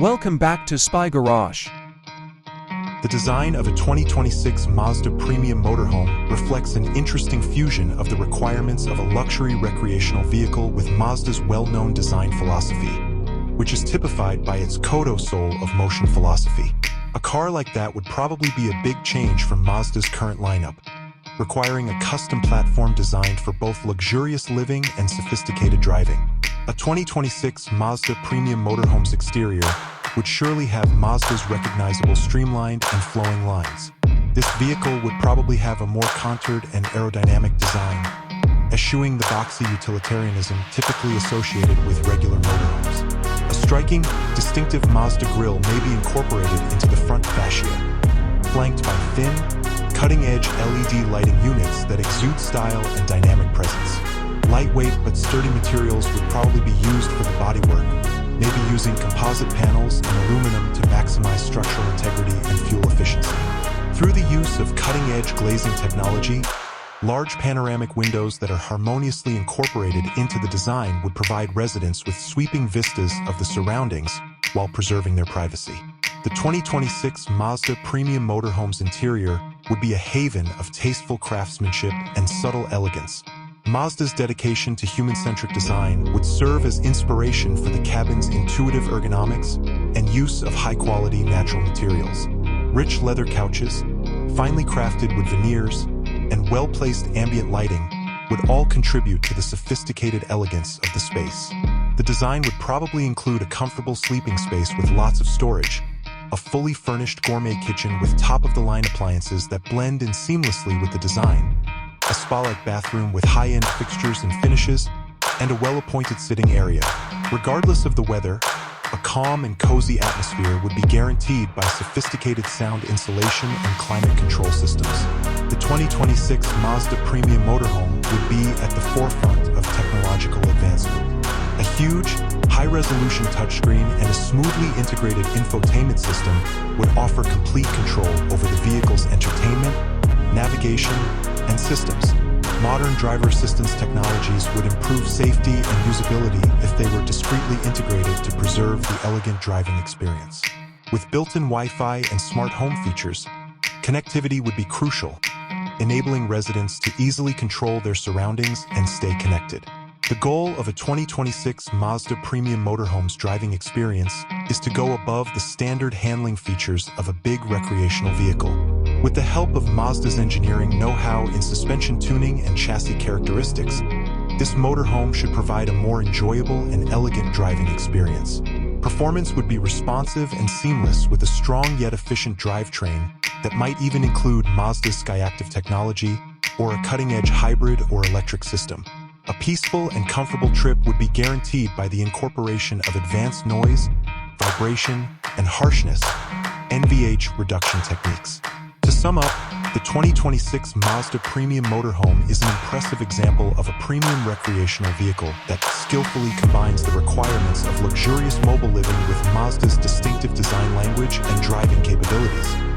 Welcome back to Spy Garage. The design of a 2026 Mazda Premium Motorhome reflects an interesting fusion of the requirements of a luxury recreational vehicle with Mazda's well-known design philosophy, which is typified by its Kodo soul of motion philosophy. A car like that would probably be a big change from Mazda's current lineup, requiring a custom platform designed for both luxurious living and sophisticated driving. A 2026 Mazda Premium Motorhome's exterior would surely have Mazda's recognizable streamlined and flowing lines. This vehicle would probably have a more contoured and aerodynamic design, eschewing the boxy utilitarianism typically associated with regular motorhomes. A striking, distinctive Mazda grille may be incorporated into the front fascia, flanked by thin, cutting-edge LED lighting units that exude style and dynamic presence. Lightweight but sturdy materials would probably be used for the bodywork, maybe using composite panels and aluminum to maximize structural integrity and fuel efficiency. Through the use of cutting-edge glazing technology, large panoramic windows that are harmoniously incorporated into the design would provide residents with sweeping vistas of the surroundings while preserving their privacy. The 2026 Mazda Premium Motorhome's interior would be a haven of tasteful craftsmanship and subtle elegance. Mazda's dedication to human-centric design would serve as inspiration for the cabin's intuitive ergonomics and use of high-quality natural materials. Rich leather couches, finely crafted wood veneers, and well-placed ambient lighting would all contribute to the sophisticated elegance of the space. The design would probably include a comfortable sleeping space with lots of storage, a fully furnished gourmet kitchen with top-of-the-line appliances that blend in seamlessly with the design, a spa-like bathroom with high-end fixtures and finishes, and a well-appointed sitting area. Regardless of the weather, a calm and cozy atmosphere would be guaranteed by sophisticated sound insulation and climate control systems. The 2026 Mazda Premium Motorhome would be at the forefront of technological advancement. A huge, high-resolution touchscreen and a smoothly integrated infotainment system would offer complete control over the vehicle's entertainment, navigation, and systems. Modern driver assistance technologies would improve safety and usability if they were discreetly integrated to preserve the elegant driving experience. With built-in Wi-Fi and smart home features, connectivity would be crucial, enabling residents to easily control their surroundings and stay connected. The goal of a 2026 Mazda Premium Motorhome's driving experience is to go above the standard handling features of a big recreational vehicle. With the help of Mazda's engineering know-how in suspension tuning and chassis characteristics, this motorhome should provide a more enjoyable and elegant driving experience. Performance would be responsive and seamless with a strong yet efficient drivetrain that might even include Mazda's Skyactiv technology or a cutting-edge hybrid or electric system. A peaceful and comfortable trip would be guaranteed by the incorporation of advanced noise, vibration, and harshness (NVH) reduction techniques. To sum up, the 2026 Mazda Premium Motorhome is an impressive example of a premium recreational vehicle that skillfully combines the requirements of luxurious mobile living with Mazda's distinctive design language and driving capabilities.